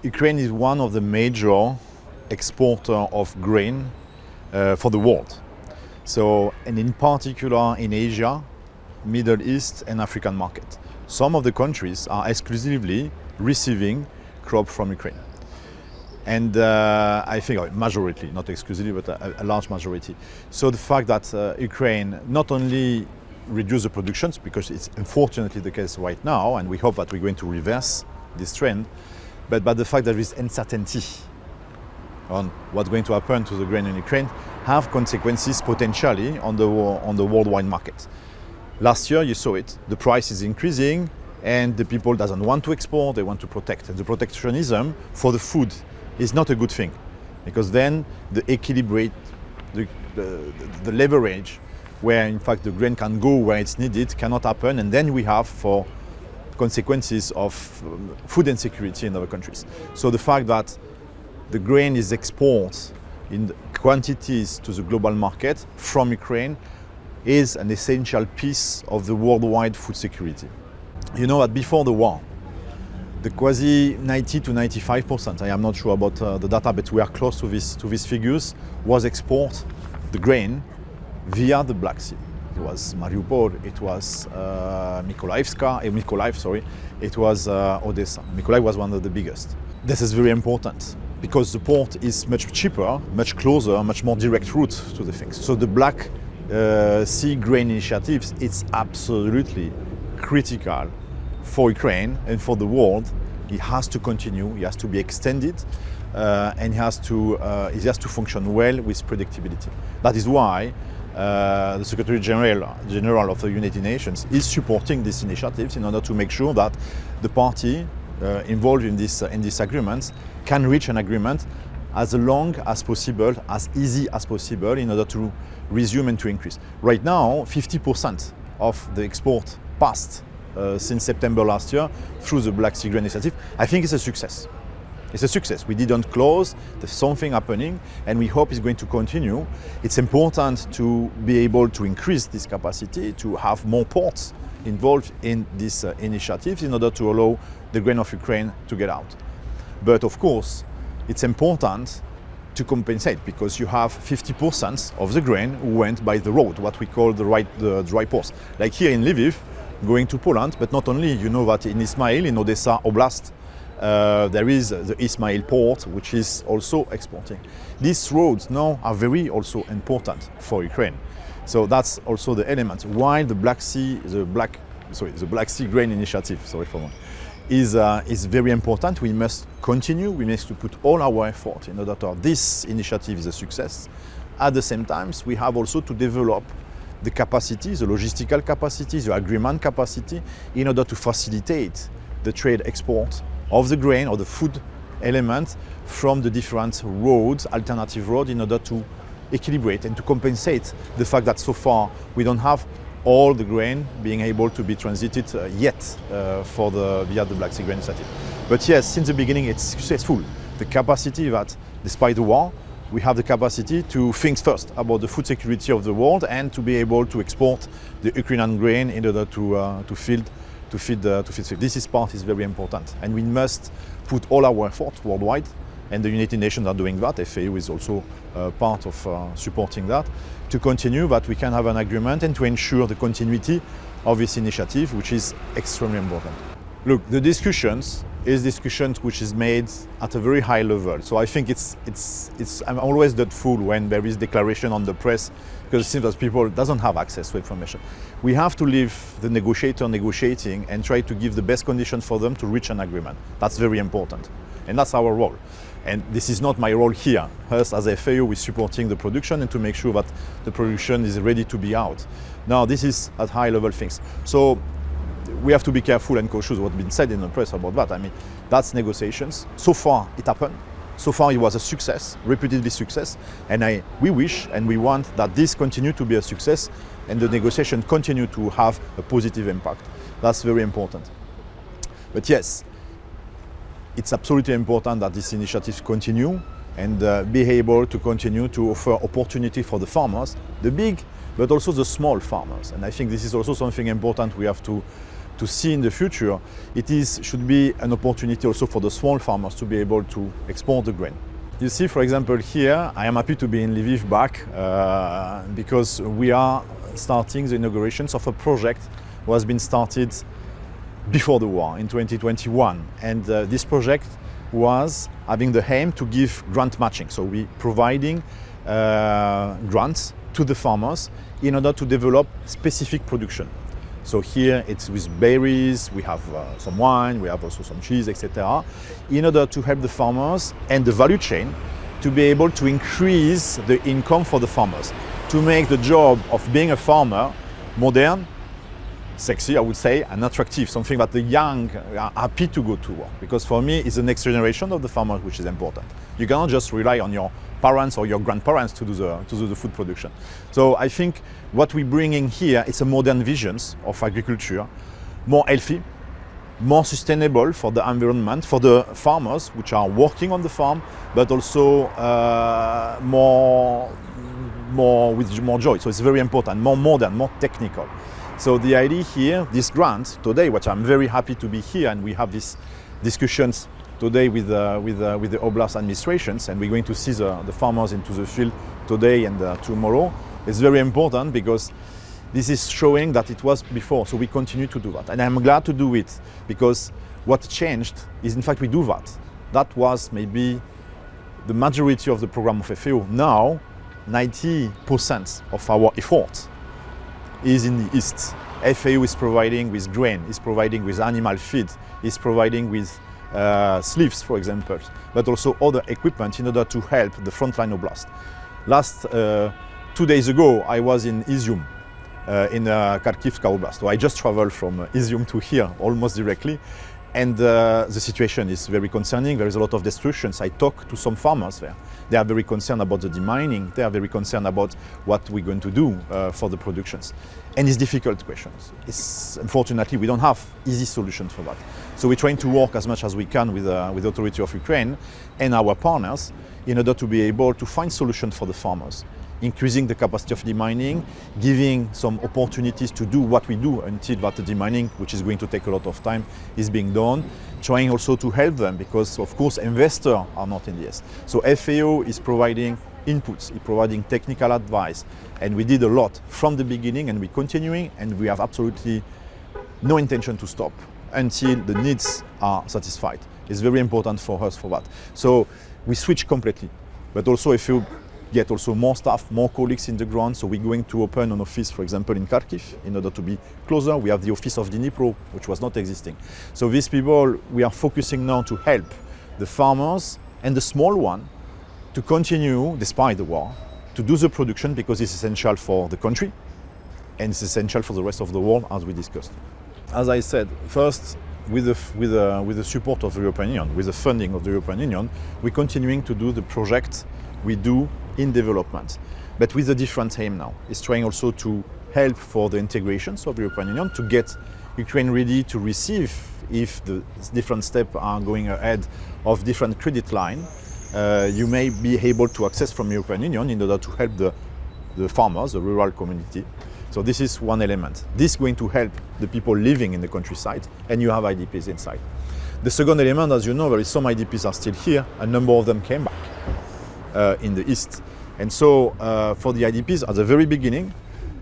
Ukraine is one of the major exporter of grain for the world. So, and in particular in Asia, Middle East and African market. Some of the countries are exclusively receiving crop from Ukraine. And I think a majority, not exclusively, but a large majority. So the fact that Ukraine not only reduce the productions, because it's unfortunately the case right now, and we hope that we're going to reverse this trend, but the fact that there is uncertainty on what's going to happen to the grain in Ukraine have consequences potentially on the worldwide market. Last year you saw it, the price is increasing and the people doesn't want to export, they want to protect. And the protectionism for the food is not a good thing, because then the equilibrate, the leverage where in fact the grain can go where it's needed cannot happen, and then we have for consequences of food insecurity in other countries. So the fact that the grain is exported in quantities to the global market from Ukraine is an essential piece of the worldwide food security. You know that before the war, the quasi 90 to 95%, I am not sure about the data, but we are close to these figures, was export the grain via the Black Sea. It was Mariupol, it was Mykolaiv, it was Odessa. Mykolaiv was one of the biggest. This is very important because the port is much cheaper, much closer, much more direct route to the things. So the Black Sea grain initiatives, it's absolutely critical for Ukraine and for the world. It has to continue, it has to be extended, and it has to function well with predictability. That is why the Secretary General of the United Nations is supporting these initiatives in order to make sure that the party involved in this agreement can reach an agreement as long as possible, as easy as possible, in order to resume and to increase. Right now, 50% of the export passed since September last year through the Black Sea Grain Initiative. I think it's a success. It's a success. We didn't close, there's something happening, and we hope it's going to continue. It's important to be able to increase this capacity, to have more ports involved in these initiatives in order to allow the grain of Ukraine to get out. But of course, it's important to compensate, because you have 50% of the grain who went by the road, what we call the dry ports. Like here in Lviv, going to Poland, but not only, you know that in Ismail, in Odessa Oblast, there is the Ismail port, which is also exporting. These roads now are very also important for Ukraine. So that's also the element. While the Black Sea Grain Initiative, is very important, we must continue, we must put all our effort in order to have this initiative is a success. At the same time, we have also to develop the capacity, the logistical capacity, the agreement capacity, in order to facilitate the trade export of the grain or the food element from the different roads, alternative roads, in order to equilibrate and to compensate the fact that so far we don't have all the grain being able to be transited yet via the Black Sea Grain Initiative. But yes, since the beginning it's successful. The capacity that, despite the war, we have the capacity to think first about the food security of the world and to be able to export the Ukrainian grain in order to feed. This part is very important, and we must put all our effort worldwide, and the United Nations are doing that. FAO is also part of supporting that, to continue that we can have an agreement and to ensure the continuity of this initiative, which is extremely important. Look, the discussions which is made at a very high level. So I think I'm always doubtful when there is declaration on the press, because it seems that people doesn't have access to information. We have to leave the negotiator negotiating and try to give the best conditions for them to reach an agreement. That's very important, and that's our role. And this is not my role here. Us as a FAO is supporting the production and to make sure that the production is ready to be out. Now this is at high level things. So we have to be careful and cautious what's been said in the press about that. I mean, that's negotiations. So far it happened. So far it was a success, repeatedly success, and we wish and we want that this continue to be a success and the negotiation continue to have a positive impact. That's very important. But yes, it's absolutely important that these initiatives continue and be able to continue to offer opportunity for the farmers, the big, but also the small farmers. And I think this is also something important we have to to see in the future, should be an opportunity also for the small farmers to be able to export the grain. You see, for example, here, I am happy to be in Lviv back because we are starting the inaugurations of a project that has been started before the war in 2021. And this project was having the aim to give grant matching. So we providing grants to the farmers in order to develop specific production. So here it's with berries, we have some wine, we have also some cheese, etc. In order to help the farmers and the value chain to be able to increase the income for the farmers, to make the job of being a farmer modern, sexy, I would say, and attractive, something that the young are happy to go to work. Because for me, it's the next generation of the farmers which is important. You cannot just rely on your parents or your grandparents to do the food production. So I think what we bring in here is a modern vision of agriculture, more healthy, more sustainable for the environment, for the farmers which are working on the farm, but also with more joy. So it's very important, more modern, more technical. So the idea here, this grant today, which I'm very happy to be here, and we have these discussions today with the Oblast administrations, and we're going to see the farmers into the field today and tomorrow. It's very important because this is showing that it was before, so we continue to do that. And I'm glad to do it because what changed is, in fact, we do that. That was maybe the majority of the program of FAO. Now, 90% of our effort is in the East. FAO is providing with grain, is providing with animal feed, is providing with sleeves, for example, but also other equipment in order to help the frontline oblast. Last 2 days ago, I was in Izium, in Kharkivska Oblast. So I just traveled from Izium to here almost directly. And the situation is very concerning. There is a lot of destructions. I talked to some farmers there. They are very concerned about the demining. They are very concerned about what we're going to do for the productions. And it's difficult questions. Unfortunately, we don't have easy solutions for that. So we're trying to work as much as we can with the authority of Ukraine and our partners in order to be able to find solutions for the farmers, increasing the capacity of demining, giving some opportunities to do what we do until that demining, which is going to take a lot of time, is being done. Trying also to help them because, of course, investors are not in the East. So FAO is providing inputs, is providing technical advice, and we did a lot from the beginning, and we're continuing, and we have absolutely no intention to stop until the needs are satisfied. It's very important for us for that. So we switch completely, but also FAO get also more staff, more colleagues in the ground. So we're going to open an office, for example, in Kharkiv, in order to be closer. We have the office of Dnipro, which was not existing. So these people, we are focusing now to help the farmers and the small one to continue, despite the war, to do the production because it's essential for the country and it's essential for the rest of the world, as we discussed. As I said, first, with the support of the European Union, with the funding of the European Union, we're continuing to do the project we do in development, but with a different aim now. It's trying also to help for the integrations of the European Union to get Ukraine ready to receive, if the different steps are going ahead of different credit line, you may be able to access from European Union in order to help the farmers, the rural community. So this is one element. This is going to help the people living in the countryside, and you have IDPs inside. The second element, as you know, there is some IDPs are still here. A number of them came back in the East. And so for the IDPs, at the very beginning,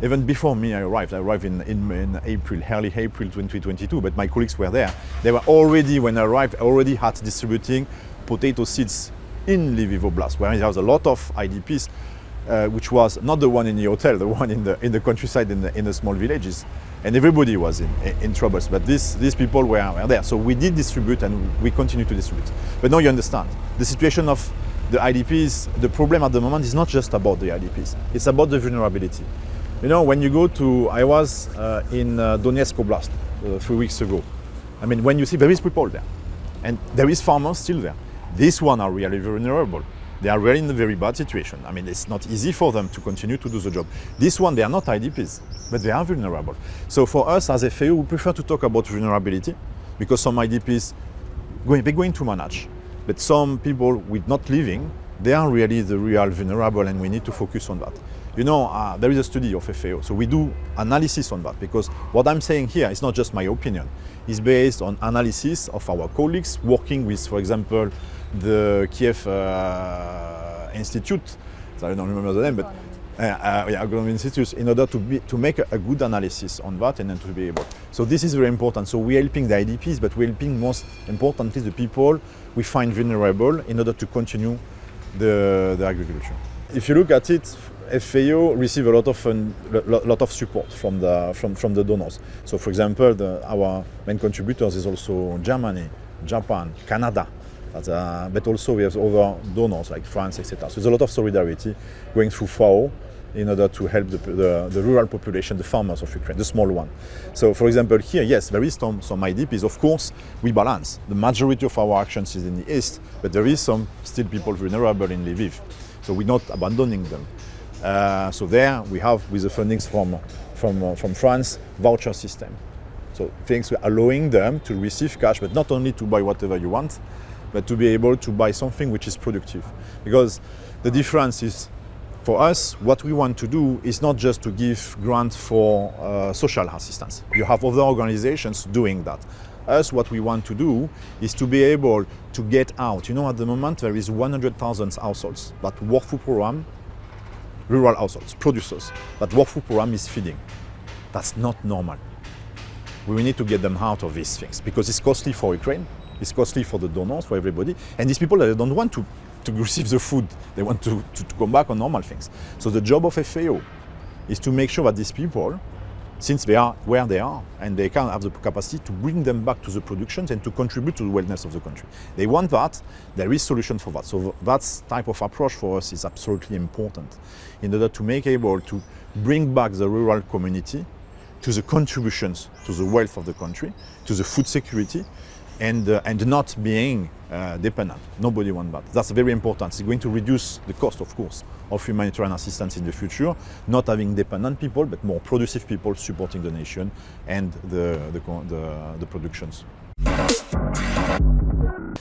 even before me I arrived in April, early April 2022, but my colleagues were there. They were already, when I arrived, already had distributing potato seeds in Lviv Oblast, where there was a lot of IDPs, which was not the one in the hotel, the one in the countryside, in the small villages. And everybody was in troubles, but these people were there. So we did distribute and we continue to distribute. But now you understand, the situation of the IDPs, the problem at the moment is not just about the IDPs, it's about the vulnerability. You know, when you go to, I was in Donetsk Oblast 3 weeks ago. I mean, when you see there is people there, and there is farmers still there. These ones are really vulnerable. They are really in a very bad situation. I mean, it's not easy for them to continue to do the job. This one, they are not IDPs, but they are vulnerable. So for us as FAO, we prefer to talk about vulnerability because some IDPs, they're going to manage. But some people with not living, they are really the real vulnerable, and we need to focus on that. You know, there is a study of FAO, so we do analysis on that, because what I'm saying here is not just my opinion. It's based on analysis of our colleagues working with, for example, the Kiev Institute, so I don't remember the name, but Agronomy Institute, in order to make a good analysis on that and then to be able. So this is very important. So we're helping the IDPs, but we're helping most importantly the people we find vulnerable in order to continue the agriculture. If you look at it, FAO receive a lot of support from the donors. So, for example, our main contributors is also Germany, Japan, Canada, but also we have other donors like France, etc. So there's a lot of solidarity going through FAO in order to help the rural population, the farmers of Ukraine, the small one. So, for example, here, yes, there is some IDPs. Of course, we balance. The majority of our actions is in the east, but there is some still people vulnerable in Lviv. So we're not abandoning them. So there we have, with the fundings from France, voucher system. So things we're allowing them to receive cash, but not only to buy whatever you want, but to be able to buy something which is productive. Because the difference is, for us, what we want to do is not just to give grants for social assistance. You have other organizations doing that. Us, what we want to do is to be able to get out. You know, at the moment, there is 100,000 households that work through program, rural households, producers, that work through program is feeding. That's not normal. We need to get them out of these things because it's costly for Ukraine, it's costly for the donors, for everybody, and these people they don't want to receive the food, they want to come back on normal things. So the job of FAO is to make sure that these people, since they are where they are and they can have the capacity to bring them back to the productions and to contribute to the wellness of the country. They want that, there is solution for that. So that type of approach for us is absolutely important in order to make able to bring back the rural community to the contributions to the wealth of the country, to the food security, and not being dependent. Nobody wants that. That's very important. It's going to reduce the cost, of course, of humanitarian assistance in the future, not having dependent people, but more productive people supporting the nation and the productions.